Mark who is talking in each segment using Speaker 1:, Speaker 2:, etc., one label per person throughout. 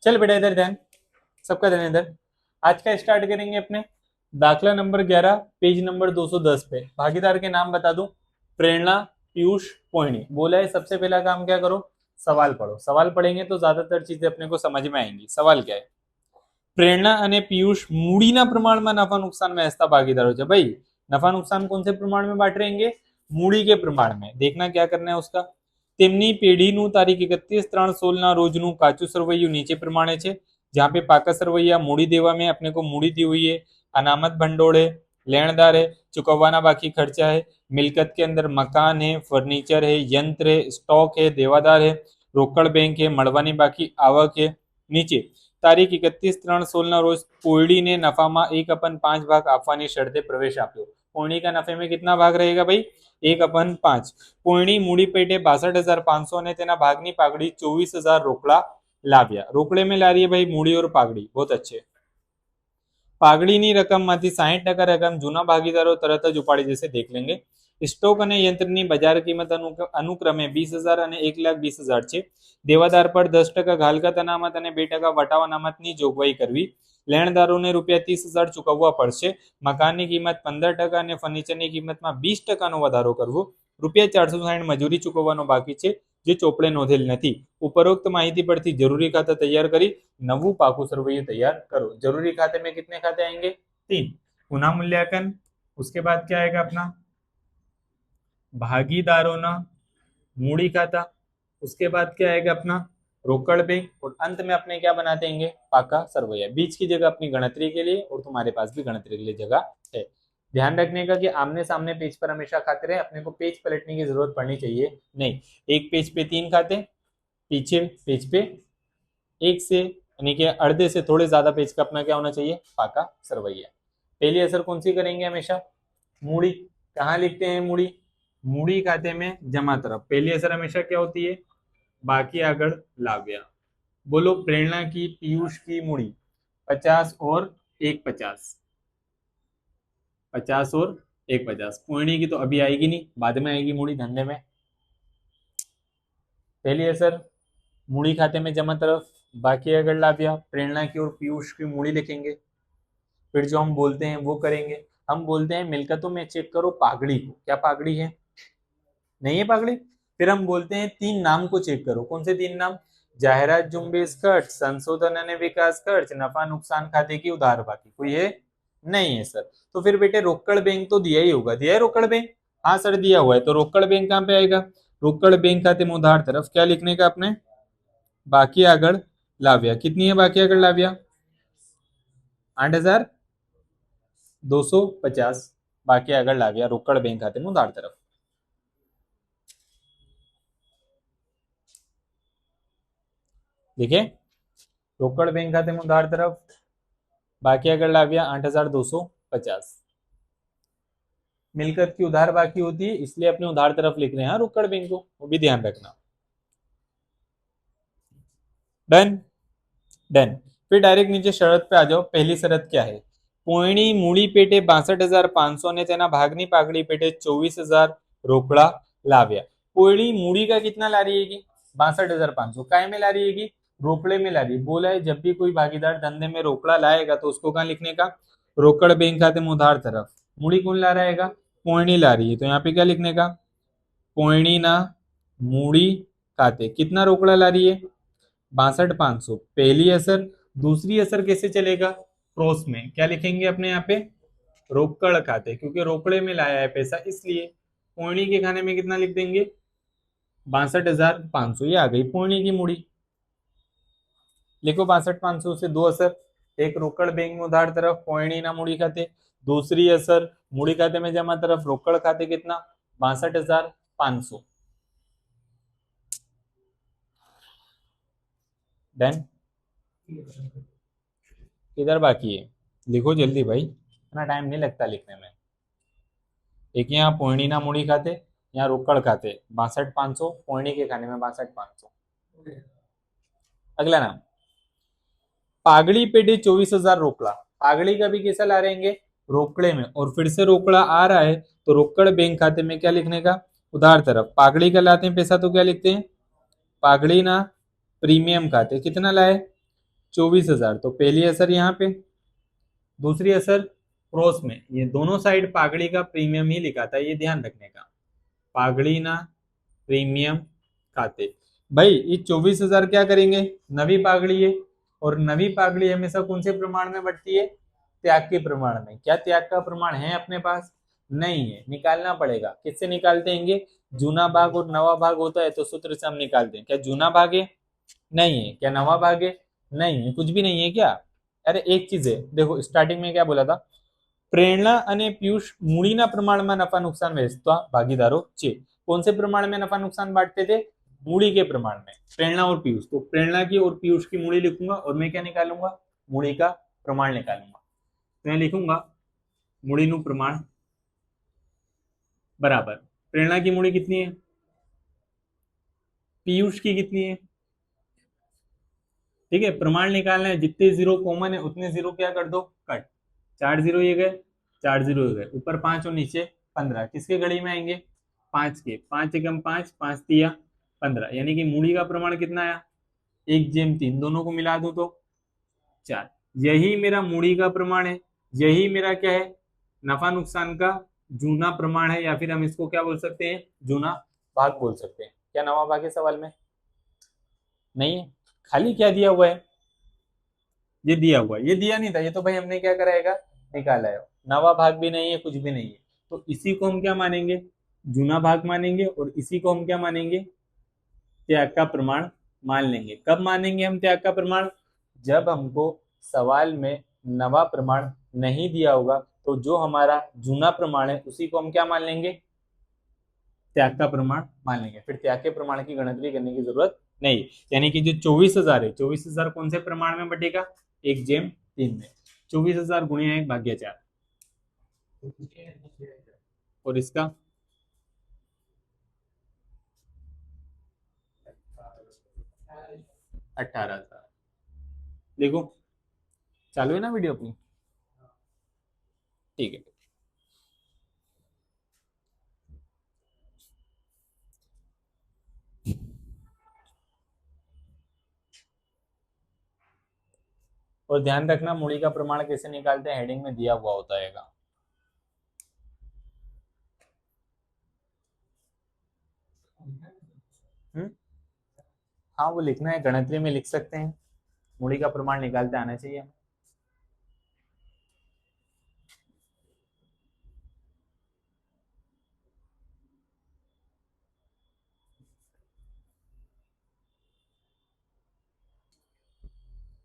Speaker 1: चल बेटा इधर ध्यान, सबका ध्यान इधर। आज का स्टार्ट करेंगे अपने दाखला नंबर 11 पेज नंबर 210 पे। भागीदार के नाम बता दूं, प्रेरणा, पीयूष, पोहिणी। बोला है सबसे पहला काम क्या करो, सवाल पढ़ो। सवाल पढ़ेंगे तो ज्यादातर चीजें अपने को समझ में आएंगी। सवाल क्या है, प्रेरणा અને પિયુષ મૂડીના પ્રમાણમાં નફા નુકસાન વહેંચતા ભાગીદારો છે। भाई नफा नुकसान कौन से प्रमाण में बांट रहेंगे, मूडी के प्रमाण में। देखना क्या करना है उसका। તેમની પેઢીનું તારીખ 31/3/16 ના રોજનું કાચું સરવૈયું નીચે પ્રમાણે છે, जहाँ पे पाका सरवैया मूडी देवा में अपने को मूडी दी हुई है, अनामत भंडोળ है, लेनदार है, चुकवाना बाकी खर्चा है, मिलकत के अंदर मकान है, फर्नीचर है, यंत्र है, स्टॉक है, देवादार है, रोकड़ बैंक है, મળવાની બાકી આવક है। નીચે તારીખ 31/3/16 રોજ પોયડીને નફામાં 1/5 ભાગ આપવાની શરતે પ્રવેશ આપ્યો। પોયડી का नफे में कितना भाग रहेगा भाई, 1/5। પોયડી મૂડી પેટે 62,500 અને તેના ભાગની પાઘડી 24,000 રોકડા લાવ્યા। રોકડે में ला रही है भाई मूडी और पागड़ी, बहुत अच्छे। પાઘડીની રકમમાંથી 60% રકમ જૂના ભાગીદારો તરત જ ઉપાડી જશે, देख लेंगे। સ્ટોક અને યંત્રની બજાર કિંમત અનુક્રમે 20,000 અને 1,20,000 છે। દેવાદાર પર 10% ઘાલગત અનામત અને 2% વટાવ અનામતની જોગવાઈ કરવી। લેણદારોને ₹30,000 ચૂકવવા પડશે। મકાનની કિંમત 15% અને ફર્નિચરની કિંમતમાં 20%નો વધારો કરવો। ₹460 મજૂરી ચૂકવવાનો બાકી છે, જે ચોપડે નોંધેલ નથી। उपरोक्त माहिती परથી जरूरी खाता तैयार करी नवू पाकू सरवैयु तैयार करो। जरूरी खाते में कितने खाते आएंगे, 3। पुनः मूल्यांकन, उसके बाद क्या आएगा अपना भागीदारों ना मूडी खाता, उसके बाद क्या आएगा अपना रोकड़ बैंक, और अंत में अपने क्या बनाते हैं पाका सरवैया। बीच की जगह अपनी गणतरी के लिए और तुम्हारे पास भी गणतरी के लिए जगह है। ध्यान रखने का कि आमने सामने पेज पर हमेशा खाते रहे, अपने को पेज पलटने की जरूरत पड़नी चाहिए नहीं। एक पेज पे 3 खाते, पीछे पेज पे 1 से यानी कि अर्धे से थोड़े ज्यादा पेज का अपना क्या होना चाहिए, पाका सरवैया। पहली असर कौन सी करेंगे हमेशा, मूडी। कहाँ लिखते हैं मूडी, मूडी खाते में जमा तरफ पहली असर हमेशा क्या होती है, बाकी आगड़ लाव्या। बोलो प्रेरणा की, पीयूष की मूडी 50 और 1 50, 50 और 1 50। पोहिणी की तो अभी आएगी नहीं, बाद में आएगी मूडी धंधे में। पहली असर मूडी खाते में जमा तरफ बाकी अगर लाव्या, प्रेरणा की और पीयूष की मूडी लिखेंगे। फिर जो हम बोलते हैं वो करेंगे। हम बोलते हैं मिलकतों में चेक करो पागड़ी को, क्या पागड़ी है, नहीं है पागड़ी। फिर हम बोलते हैं 3 नाम को चेक करो, कौन से 3 नाम, जाहिरात जुम्बेश खर्च, संशोधन અને विकास खर्च, नफा नुकसान खाते की उधार बाकी, कोई है नहीं है सर। तो फिर बेटे रोकड़ बैंक तो दिया ही होगा, दिया है रोकड़ बैंक, हाँ सर दिया हुआ है। तो रोकड़ बैंक कहाँ पे आएगा, रोकड़ बैंक खाते में उधार तरफ क्या लिखने का अपने, बाकी आगड़ लाव्या। कितनी है बाकी आगड़ लाव्या, 8,250 बाकी आगड़ लाव्या रोकड़ बैंक खाते में उधार तरफ। देखिए रोकड़ बैंक खाते में उधार तरफ बाकी आगड़ लाव्या 8,250। मिलकत की उधार बाकी होती है, इसलिए अपने उधार तरफ लिख रहे हैं रोकड़ बैंक को, वो भी ध्यान रखना। Done done. फिर डायरेक्ट नीचे शरत पे आ जाओ। पहली शरत क्या है, पोयणी मूडी पेटे 62,500 ने तेना भागनी पागड़ी पेटे 24,000 रोकड़ा लाव्या। पोयणी मूडी का कितना ला रही है, 62,500। काय में ला रही है, रोकड़े में ला रही है। बोला है जब भी कोई भागीदार धंधे में रोकड़ा लाएगा तो उसको कहाँ लिखने का, रोकड़ बैंक खाते में उधार तरफ। मूडी कौन ला रहेगा, पोयणी ला रही है, तो यहाँ पे क्या लिखने का, पोयणी ना मूडी खाते कितना रोकड़ा ला रही है, 62,500। पहली असर। दूसरी असर कैसे चलेगा, क्रॉस में क्या लिखेंगे अपने यहाँ पे, रोकड़ खाते, क्योंकि रोकड़े में लाया है पैसा इसलिए। पोयणी के खाने में कितना लिख देंगे, 62,500। ये आ गई पोयणी की मूडी, लिखो 62,500 से 2 असर, एक रोकड़ बैंक में उधार तरफ पोयणी ना मूडी खाते, दूसरी असर मूडी खाते में जमा तरफ रोकड़ खाते कितना, 62,500। डन। इधर बाकी है, लिखो जल्दी भाई, इतना टाइम नहीं लगता लिखने में। एक यहाँ पोयणी ना मूडी खाते, यहाँ रोकड़ खाते 62,500, पोयणी के खाने में 62,500। अगला नाम पागड़ी पेटे 24,000 रोकड़ा। पागड़ी का भी कैसा ला रहेंगे, रोकड़े में, और फिर से रोकड़ा आ रहा है तो रोकड़ बैंक खाते में क्या लिखने का, उधार तरफ। पागड़ी का लाते हैं पैसा तो क्या लिखते हैं, पागड़ी ना प्रीमियम खाते कितना लाए, 24,000, तो पहली असर यहाँ पे, दूसरी असर क्रॉस में, ये दोनों साइड पागड़ी का प्रीमियम ही लिखा था, ये ध्यान रखने का, पागड़ी ना प्रीमियम खाते। भाई ये 24,000 क्या करेंगे, नवी पागड़ी है, और नवी पागड़ी हमेशा कौन से प्रमाण में बढ़ती है, त्याग के प्रमाण में। क्या त्याग का प्रमाण है अपने पास, नहीं है, निकालना पड़ेगा। किससे निकालते हैं, जूना भाग और नवा भाग होता है तो सूत्र से हम निकालते हैं। क्या जूना भाग है, नहीं है। क्या नवा भाग है, नहीं है। कुछ भी नहीं है क्या, अरे एक चीज है, देखो स्टार्टिंग में क्या बोला था, प्रेरणा અને પિયુષ મૂડીના પ્રમાણમાં નફા નુકસાન વહેંચતા ભાગીદારો છે। कौन से प्रमाण में नफा नुकसान बांटते थे, मूड़ी के प्रमाण में, प्रेरणा और पीयूष। तो प्रेरणा की और पीयूष की मूड़ी लिखूंगा और मैं क्या निकालूंगा, मूड़ी का प्रमाण निकालूंगा। मैं लिखूंगा मूड़ी नु प्रमाण बराबर, प्रेरणा की मूड़ी कितनी है, पीयूष की कितनी है, ठीक है। प्रमाण निकालना है, जितने जीरो कॉमन है उतने जीरो क्या कर दो, कट। 4 जीरो ये गए, 4 जीरो ये गए, ऊपर 5 और नीचे 15, किसके घड़ी में आएंगे, 5 के। 5 एकम 5, 5 तिया 15, यानी कि मूड़ी का प्रमाण कितना आया, 1/3, दोनों को मिला दूं तो 4। यही मेरा मूड़ी का प्रमाण है, यही मेरा क्या है, नफा नुकसान का जूना प्रमाण है, या फिर हम इसको क्या बोल सकते हैं, जूना भाग बोल सकते हैं। क्या नवा भाग है सवाल में, नहीं है। खाली क्या दिया हुआ है, ये दिया हुआ है, ये दिया नहीं था, ये तो भाई हमने क्या कराएगा, निकाला है। नवा भाग भी नहीं है, कुछ भी नहीं है, तो इसी को हम क्या मानेंगे, जूना भाग मानेंगे, और इसी को हम क्या मानेंगे, त्याग का प्रमाण मान लेंगे। कब मानेंगे हम त्याग का प्रमाण, जब हमको सवाल में नवा प्रमाण नहीं दिया होगा, तो जो हमारा जूना प्रमाण है उसी को हम क्या मान लेंगे, त्याग का प्रमाण मान लेंगे। फिर त्याग के प्रमाण की गणतरी करने की जरूरत नहीं। यानी कि जो 24,000 है, 24,000 कौन से प्रमाण में बटेगा, 1/3 में। 24,000 गुणिया 1/4, और इसका 18,000। देखो चालू है ना वीडियो अपनी, ठीक है। और ध्यान रखना मूड़ी का प्रमाण कैसे निकालते हैं, हेडिंग में दिया हुआ होता है। हम्म, हाँ वो लिखना है, गणतरी में लिख सकते हैं, मूड़ी का प्रमाण निकालते आना चाहिए।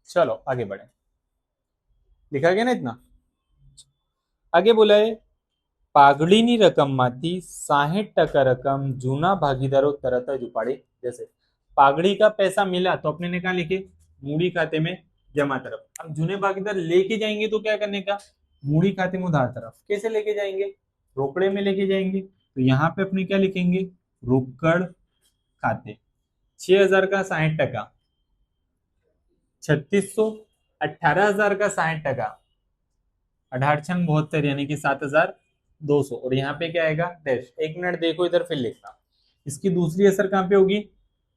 Speaker 1: चलो आगे बढ़े, लिखा गया ना इतना। आगे बोला है, पागड़ीनी रकमમાંથી 60% रकम जूना भागीदारों तरत ज उपाड़ी जैसे। पागड़ी का पैसा मिला तो अपने ने कहा लिखे, मूड़ी खाते में जमा तरफ। अब जूने भागीदार लेके जाएंगे तो क्या करने का, मूड़ी खाते में उधार तरफ। कैसे लेके जाएंगे, रोकड़े में लेके जाएंगे, तो यहाँ पे अपने क्या लिखेंगे, रोकड़ खाते। 6,000 का 60%, 3600, 18,000 का 60%, 18×6 = 72, यानी कि 7,200। और यहाँ पे क्या आएगा, डैश। एक मिनट देखो इधर फिर लिखना। इसकी दूसरी असर कहाँ पे होगी,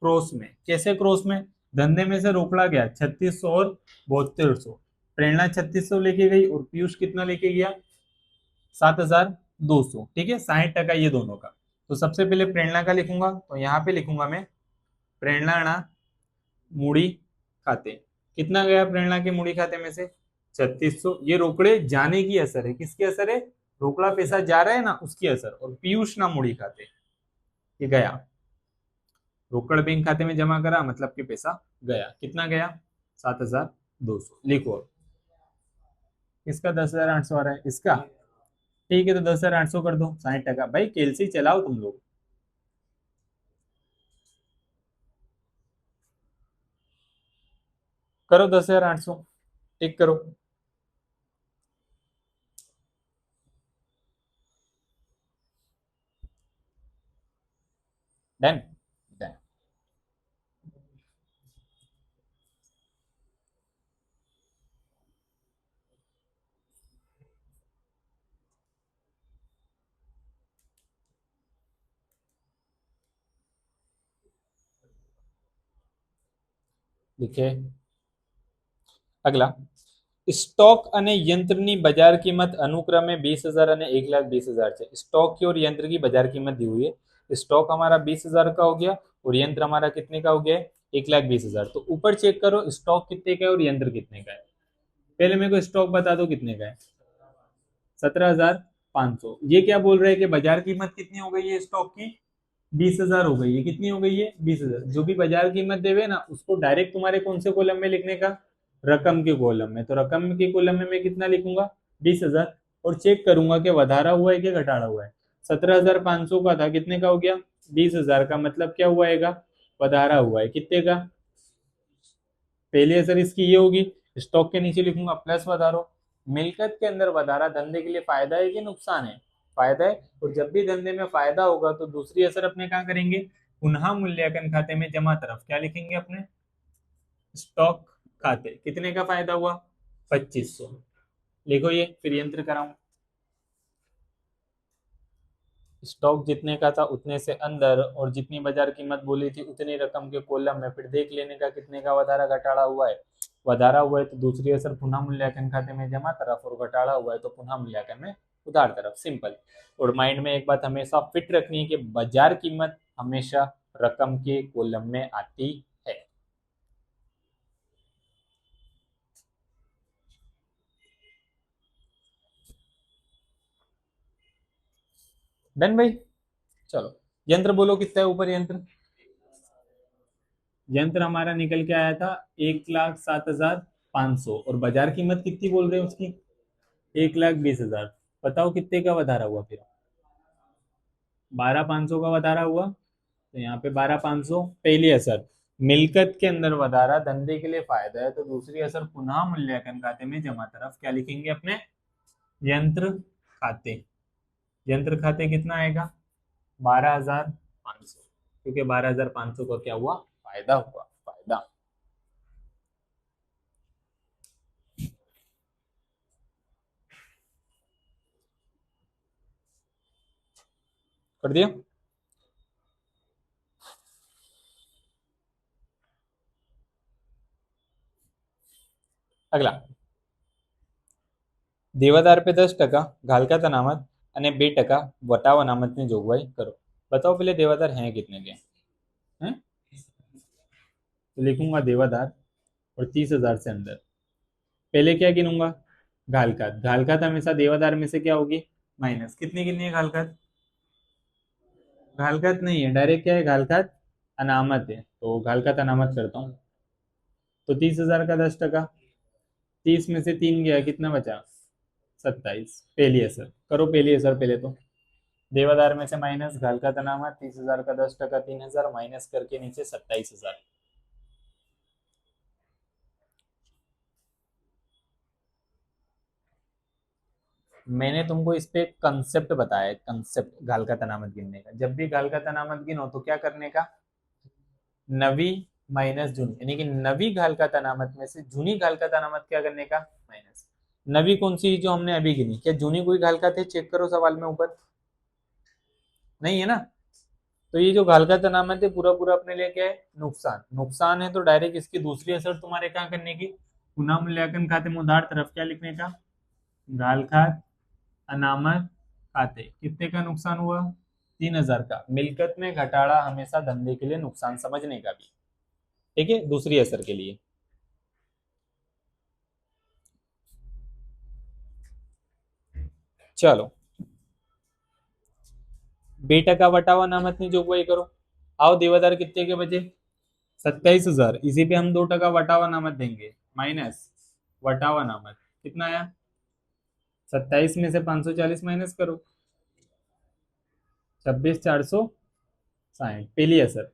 Speaker 1: क्रॉस में। कैसे क्रॉस में, धंधे में से रोकड़ा गया 3600 और 7200, प्रेरणा 3600 लेके गई और पीयूष कितना लेके गया, 7,200, ठीक है। 60% ये दोनों का। तो सबसे पहले प्रेरणा का लिखूंगा, तो यहाँ पे लिखूंगा मैं, प्रेरणा मूड़ी खाते। कितना गया प्रेरणा के मूड़ी खाते में से, 3600। ये रोकड़े जाने की असर है, किसकी असर है, रोकड़ा पैसा जा रहा है ना उसकी असर। और पीयूष ना मूड़ी खाते, ये गया, रोकड़ बैंक खाते में जमा करा, मतलब कि पैसा गया। कितना गया, 7,200। लिखो, इसका 10,800 आ रहा है, इसका, ठीक है। तो 10,800 कर दो, 60%। भाई कैलसी चलाओ तुम लोग, करो 10,800, टिक करो। Done, done. लिखे, अगला, स्टॉक અને યંત્રની બજાર કિંમત अनुक्रमे 20,000 અને 1,20,000 છે। स्टॉक की और यंत्र की बाजार कीमत दी हुई है। स्टॉक हमारा 20,000 का हो गया और यंत्र हमारा कितने का हो गया, 1,20,000। तो ऊपर चेक करो स्टॉक कितने का है और यंत्र कितने का है। पहले मेरे को स्टॉक बता दो कितने का है, 17,500। ये क्या बोल रहे हैं कि बाजार कीमत कितनी हो गई है स्टॉक की, 20,000 हो गई है। कितनी हो गई है, 20,000। जो भी बाजार कीमत देवे ना उसको डायरेक्ट तुम्हारे कौन से कॉलम में लिखने का, रकम के कॉलम में। तो रकम के कॉलम में मैं कितना लिखूंगा, 20,000। और चेक करूंगा कि वधारा हुआ है कि घटाड़ा हुआ है। 17,500 का था, कितने का हो गया, 20,000 का। मतलब क्या हुआ है, वधारा हुआ है। कितने का, पहली असर इसकी ये होगी। स्टॉक के नीचे लिखूंगा प्लस वधारो। मिलकत के अंदर वधारा धंधे के लिए फायदा है कि नुकसान है, फायदा है। और जब भी धंधे में फायदा होगा तो दूसरी असर अपने क्या करेंगे, पुनः मूल्यांकन खाते में जमा तरफ क्या लिखेंगे अपने, स्टॉक खाते। कितने का फायदा हुआ, 2500। लिखो ये, फिर यंत्र कराऊं। स्टॉक जितने का था उतने से अंदर और जितनी बाजार कीमत बोली थी उतनी रकम के कॉलम में फिर देख लेने का कितने का वधारा घटाड़ा हुआ है। वधारा हुआ है तो दूसरी असर पुनः मूल्यांकन खाते में जमा तरफ, और घटाड़ा हुआ है तो पुनः मूल्यांकन में उधार तरफ। सिंपल। और माइंड में एक बात हमेशा फिट रखनी है कि बाजार कीमत हमेशा रकम के कॉलम में आती है। डन भाई। चलो यंत्र बोलो कितना है ऊपर, यंत्र यंत्र हमारा निकल के आया था 1,07,500। और बाजार कीमत कितनी बोल रहे हैं उसकी, 1,20,000। बताओ कितने का वधारा हुआ, फिर 12,500 का वधारा हुआ। तो यहाँ पे 12,500 पहली असर। मिलकत के अंदर वधारा धंधे के लिए फायदा है तो दूसरी असर पुनः मूल्यांकन खाते में जमा तरफ क्या लिखेंगे अपने, यंत्र खाते। यंत्र खाते कितना आएगा, 12,500। क्योंकि 12,500 का क्या हुआ, फायदा हुआ, फायदा। कर दिया। अगला, देवादार पे 10% घालकात अनामत અને 2% વટાવ અનામતની જોગવાઈ કરો। बताओ पहले देवादार हैं कितने के हैं। तो लिखूंगा देवादार और 30,000 से अंदर। पहले क्या गिनूंगा, घालकात। घालकात हमेशा देवादार में से क्या होगी, माइनस। कितनी गिननी है घालकात, घालकात नहीं है डायरेक्ट, क्या है घालकात अनामत है। तो घालकात अनामत करता हूँ। तो 30,000 का 10%, 30 में से 3 गया, कितना बचा, 27। पहली असर करो, पहली असर पहले तो देवादार में से माइनस घालकात अनामत, 30,000 का 10%, 3,000 माइनस करके नीचे 27,000। मैंने तुमको इस पे कंसेप्ट बताया है, कंसेप्ट घालकात अनामत गिनने का। जब भी घालकात अनामत गिनो तो क्या करने का, नवी माइनस जूनी, यानी कि नवी घालकात अनामत में से जूनी घालकात अनामत क्या करने का, माइनस। नवी कौन सी जो हमने अभी गिनी, क्या जूनी कोई घालकात है, चेक करो सवाल में ऊपर, नहीं है ना। तो ये जो घालकात अनामत है पूरा पूरा अपने लिए क्या है, नुकसान। नुकसान है तो डायरेक्ट इसकी दूसरी असर तुम्हारे क्या करने की, पुनः मूल्यांकन खाते में उधार तरफ क्या लिखने का, घालकात अनामत खाते। कितने का नुकसान हुआ, 3,000 का। मिलकत में घटाड़ा हमेशा धंधे के लिए नुकसान समझने का भी, ठीक है, दूसरी असर के लिए। चलो 2% वटाव अनामतની જોગવાઈ करो। आओ देवादार कितने के बचे, 27,000। इसी पे हम 2% वटाव अनामत देंगे, माइनस वटाव अनामत। कितना आया, 27 में से 540 माइनस करो, 26,460। पहली असर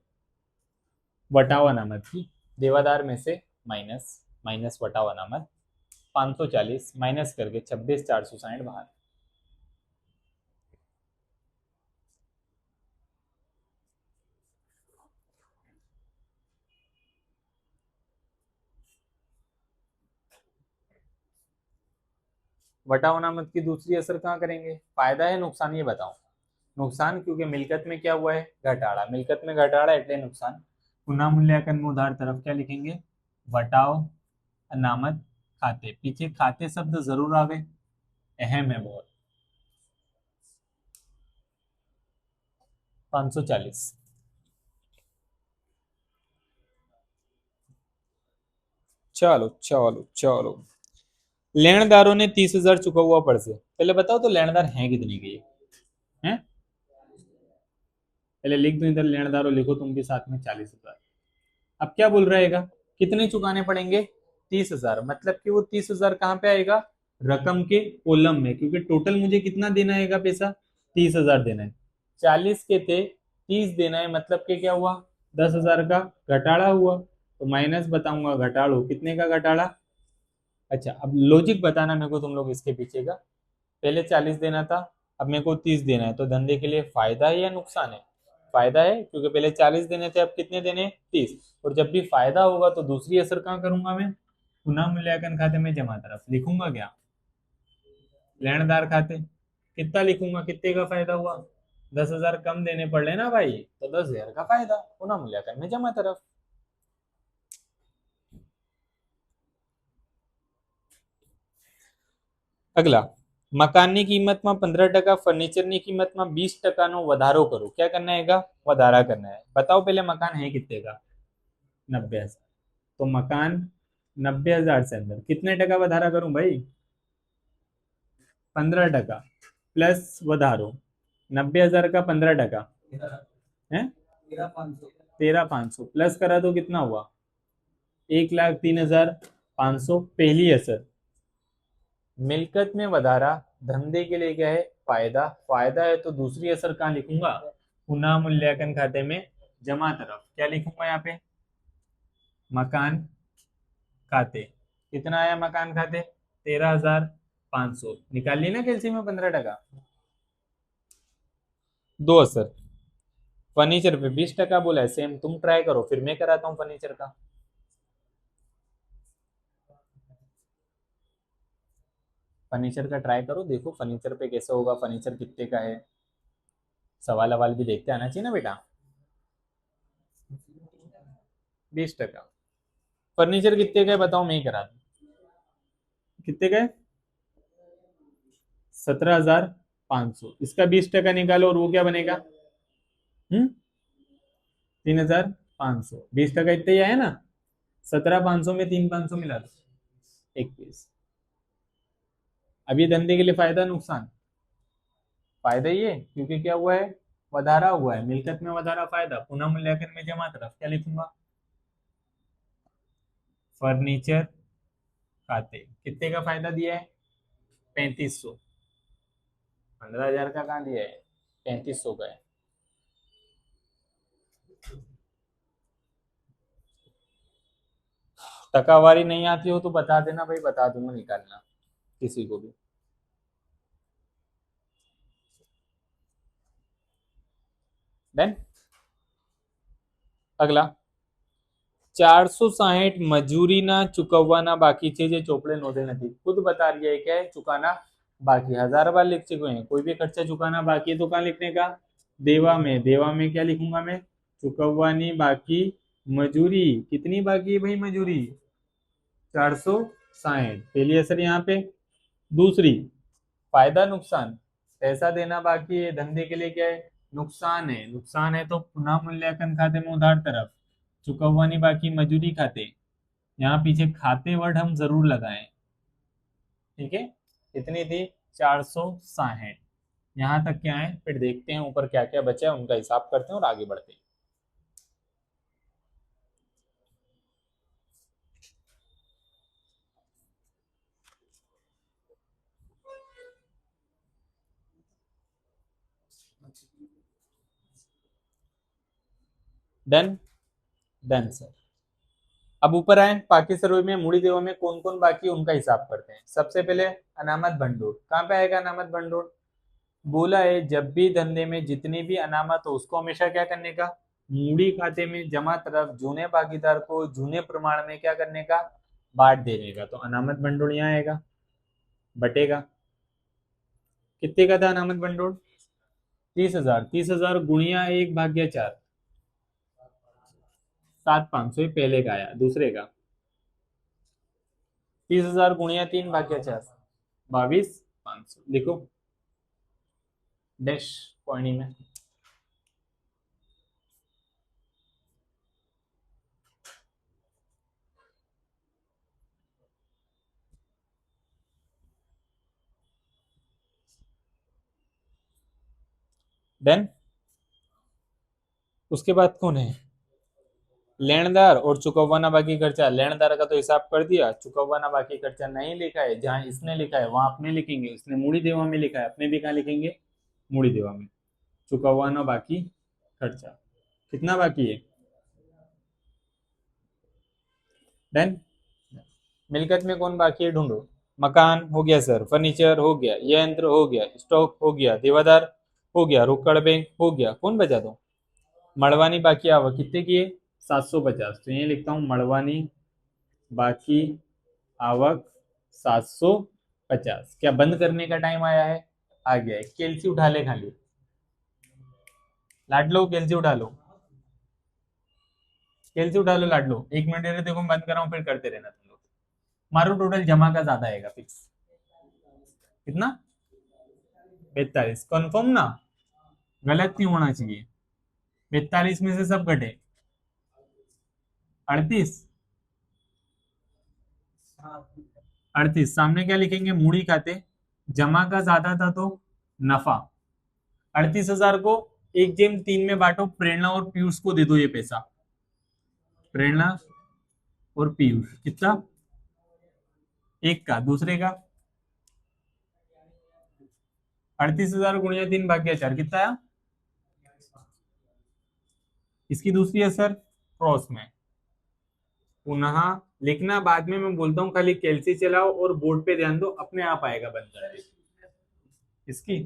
Speaker 1: वटाव अनामत की, देवादार में से माइनस, माइनस वटाव अनामत, 540 माइनस करके 26,460 बाहर। वटाव अनामत की दूसरी असर कहाँ करेंगे, फायदा है नुकसान, ये बताओ। नुकसान, क्योंकि मिलकत में क्या हुआ है, घटाड़ा। मिलकत में घटाड़ा એટલે नुकसान। पुनः मूल्यांकन में उधार तरफ क्या लिखेंगे, वटाव अनामत खाते, पीछे खाते शब्द जरूर आवे, अहम है बहुत। 540। चलो चलो चलो, लेनदारों ने 30,000 चुका हुआ पड़ से, पहले बताओ तो लेनदार हैं कितने के ये हैं? पहले लिख दो इधर, लेनदारों लिखो तुम भी साथ में 40,000। अब क्या बोल रहेगा, कितने चुकाने पड़ेंगे? 30,000, मतलब कि वो 30,000 कहाँ पे आएगा? रकम के कॉलम में, क्योंकि टोटल मुझे कितना देना है पैसा? 30,000 देना है। 40 के थे, 30 देना है, मतलब कि क्या हुआ? 10,000 का घटाड़ा हुआ। तो माइनस बताऊंगा, घटाड़ो कितने का घटाड़ा? अच्छा, अब लॉजिक बताना मेरे को तुम लोग इसके पीछे का। पहले 40 देना था, अब मेरे को 30 देना है, तो धंधे के लिए फायदा है या नुकसान है? फायदा है, क्योंकि पहले 40 देने थे, अब कितने देने? 30। और जब भी फायदा होगा तो दूसरी असर कहाँ करूंगा मैं? पुनः मूल्यांकन खाते में जमा तरफ लिखूंगा क्या? लेनदार खाते। कितना लिखूंगा, कितने का फायदा हुआ? 10,000 कम देने पड़ ना भाई, तो 10,000 का फायदा पुनः मूल्यांकन में जमा तरफ। अगला, મકાનની કિંમતમાં 15%, ફર્નિચરની કિંમતમાં 20%નો વધારો કરો। क्या करना है? વધારા करना है। बताओ पहले मकान है कितने का? 90,000। तो मकान 90,000 से अंदर कितने टका વધારા करूं भाई? 15% प्लस વધારો। 90,000 का 15% है 13,500, प्लस करा तो कितना हुआ? 1,03,500। पहली असर, मिलकत में વધાरा, धंधे के लिए क्या है? फायदा। फायदा है तो दूसरी असर कहाँ लिखूंगा? पुनः मूल्यांकन खाते में जमा तरफ। क्या लिखूंगा यहाँ पे? मकान खाते। कितना आया मकान खाते? 13,500। निकाल ली ना कैलसी में 15%। दो असर, फर्नीचर पे 20% बोला है, सेम तुम ट्राई करो, फिर मैं कराता हूँ फर्नीचर का। फर्नीचर का ट्राई करो, देखो फर्नीचर पे कैसे होगा, फर्नीचर कितने का है, सवाल अवाल भी देखते आना चाहिए ना बेटा। 20%। फर्नीचर कितने का है बताओ, मैं ही करा दूं। कितने का है? 17,500। इसका 20% निकालो और वो क्या बनेगा? 3,500। 20% इतने ही आया ना? 17,500 में 3,500 मिला दो, 21। अब ये धंधे के लिए फायदा नुकसान? फायदा ही है, क्योंकि क्या हुआ है? વધારા हुआ है, मिलकत में વધાरा फायदा, पुनः मूल्यांकन में जमा तरफ। क्या लिखूंगा? फर्नीचर खाते कितने का फायदा दिया है? 3,500। 15,000 का कहाँ दिया है? 3,500 का है। टकावारी नहीं आती हो तो बता देना भाई, बता दूंगा निकालना किसी को भी। देन अगला, 460 મજૂરીના ચૂકવવાના બાકી છે જે ચોપડે નોંધે નથી। खुद बता रही है क्या है? चुकाना बाकी। 1000 बार लिख चुके हैं, कोई भी खर्चा चुकाना बाकी है तो कहाँ लिखने का? देवा में। देवा में क्या लिखूंगा मैं? चुकववानी बाकी मजूरी। कितनी बाकी है भाई मजूरी? 460। पहली असर यहाँ पे। दूसरी, फायदा नुकसान, पैसा देना बाकी है, धंधे के लिए क्या है? नुकसान है। नुकसान है तो पुनः मूल्यांकन खाते में उधार तरफ, चुकववानी बाकी मजूरी खाते। यहाँ पीछे खाते वर्ड हम जरूर लगाएं, ठीक है। कितनी थी? 460। यहाँ तक क्या है, फिर देखते हैं ऊपर क्या क्या बचा है, उनका हिसाब करते हैं और आगे बढ़ते हैं। डन। Done sir. अब ऊपर आए, बाकी सर्वे में मूड़ी देवा में कौन कौन बाकी है उनका हिसाब करते हैं। सबसे पहले अनामत भंडोर। कहाँ पे आएगा अनामत भंडोर? बोला है जब भी धंधे में जितनी भी अनामत हो उसको हमेशा क्या करने का? मूड़ी खाते में जमा तरफ, जूने भागीदार को जूने प्रमाण में क्या करने का? बांट देने का। तो अनामत भंडोर यहाँ आएगा, बटेगा। कितने का था अनामत भंडोर? 30,000। 30,000 गुणिया 1/4, 7,500 पहले का आया। दूसरे का 30,000 गुणिया 3 भाग्य 4, 22,500 लिखो डैश पॉइंट में। देन उसके बाद कौन है? लेनदार और चुकवाना बाकी खर्चा। लेनदार का तो हिसाब कर दिया, चुकवाना बाकी खर्चा नहीं लिखा है, जहां इसने लिखा है वहां अपने लिखेंगे। इसने मूड़ी देवा में लिखा है, अपने भी कहाँ लिखेंगे? मूड़ी देवा में। चुकवाना बाकी खर्चा कितना बाकी है? देन मिलकत में कौन बाकी है ढूंढो। मकान हो गया सर, फर्नीचर हो गया, यंत्र हो गया, स्टॉक हो गया, देवादार हो गया, रोकड़ बैंक हो गया, कौन बचा दो? मड़वानी बाकी आवक कितने की है? 750। तो ये लिखता हूँ मड़वानी बाकी आवक 750। क्या बंद करने का टाइम आया है? आ गया है। कैलसी उठा ले खाली, लाडलो कैलसी उठा लो, कैलसी उठा लो लाडलो। 1 मिनट दे रहे, देखो बंद कर रहा हूँ, फिर करते रहना तुम लोग। मारो टोटल जमा का ज्यादा आएगा फिक्स। कितना? 42। कंफर्म ना? गलत नहीं होना चाहिए। 42 में से सब घटे 38। 38 सामने क्या लिखेंगे? मूड़ी खाते। जमा का ज्यादा था तो नफा। 38,000 को 1/3 में बांटो, प्रेरणा और पीयूष को दे दो ये पैसा। प्रेरणा और पीयूष कितना? एक का, दूसरे का 38,000 गुणिया 3 भाग्य 4 कितना आया? इसकी दूसरी असर क्रॉस में पुनः लिखना बाद में मैं बोलता हूँ, खाली कैलसी चलाओ और बोर्ड पे ध्यान दो, अपने आप आएगा बन जाए। इसकी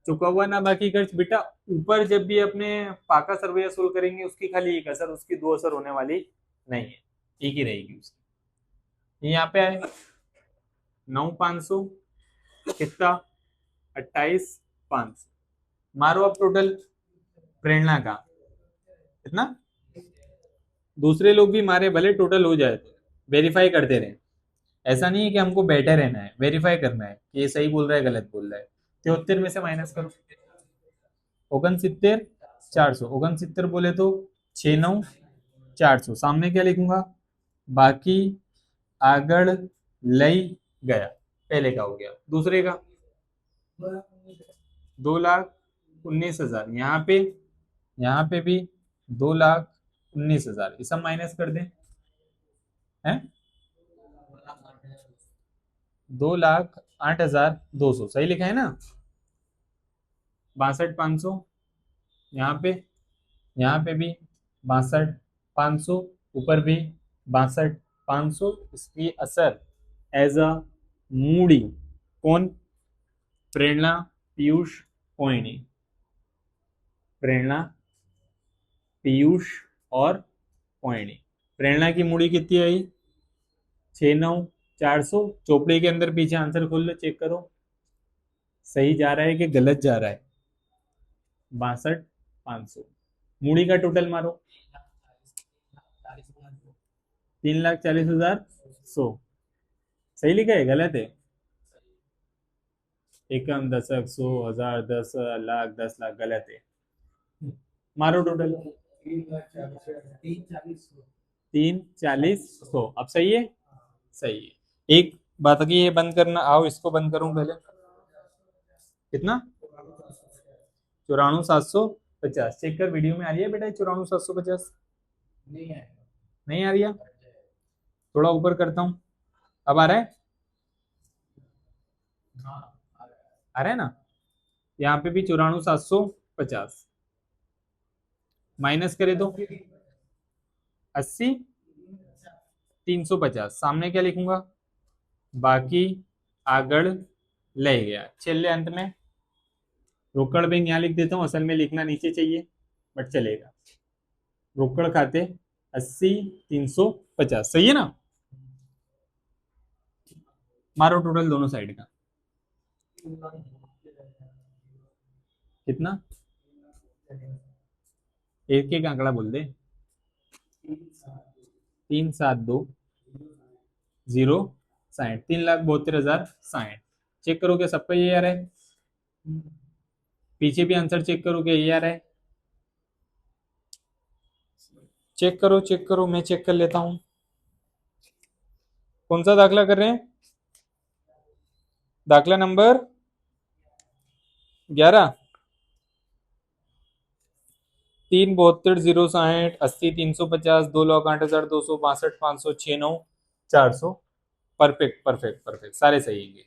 Speaker 1: चुका हुआ ना बाकी खर्च बेटा, ऊपर जब भी अपने पाका सर्वे वसूल करेंगे उसकी खाली एक असर, उसकी दो असर होने वाली नहीं है, एक ही रहेगी उसकी। ये यहाँ पे आए 9,500 कितना? 28,500। मारो अब टोटल प्रेरणा का कितना। दूसरे लोग भी मारे, भले टोटल हो जाए तो वेरीफाई करते रहे। ऐसा नहीं है कि हमको बैठे रहना है, वेरीफाई करना है कि ये सही बोल रहा है गलत बोल रहा है। 73 में से माइनस करो। 69 400, 69 बोले तो 69 400। सामने क्या लिखूंगा? बाकी आगड़ लई गया। पहले का हो गया, दूसरे का 2,19,000। यहाँ पे भी 2,19,000। ये सब माइनस कर दें, है 2,08,200। सही लिखा है ना? 62,500। यहाँ पे भी 62,500, ऊपर भी 62,500। इसकी असर एज अ मूडी कौन? प्रेरणा, पीयूष, पोइनी। प्रेरणा, पीयूष और पोइनी। प्रेरणा की मूडी कितनी आई? 69,400। चोपड़े के अंदर पीछे आंसर खोल लो, चेक करो सही जा रहा है कि गलत जा रहा है। 62,500। मूडी का टोटल मारो, 3,40,100। सही लिखा है गलत है? एकम, दशक, सौ, हजार, 10 लाख, 10 लाख गलत है। मारो टोटल 3,40,100। अब सही है? सही है। एक बात की ये बंद करना, आओ इसको बंद करूं पहले। कितना? 94,750। चेक कर, वीडियो में आ रही है बेटा 94,750? नहीं आ रही है? थोड़ा ऊपर करता हूँ, अब आ रहा है? आ रहा है ना? यहाँ पे भी 94,750 माइनस करे तो 80,350। सामने क्या लिखूंगा? बाकी आगड़ ले गया। चलिए अंत में रोकड़ बैंक यहाँ लिख देता हूँ, असल में लिखना नीचे चाहिए बट चलेगा। रोकड़ खाते 80,350। सही है ना? मारो टोटल दोनों साइड का कितना? एक एक आंकड़ा बोल दे। 372 060, 3,72,060। चेक करो क्या सबका ये आ रहा है? पीछे भी आंसर चेक करो क्या ये आ रहा है? चेक करो, मैं चेक कर लेता हूँ। कौन सा दाखला कर रहे हैं? दाखला नंबर 11। 3,72,060, 80, 350, 2,08,262, 65, 500, 6,9, 400। परफेक्ट परफेक्ट परफेक्ट, सारे सही है।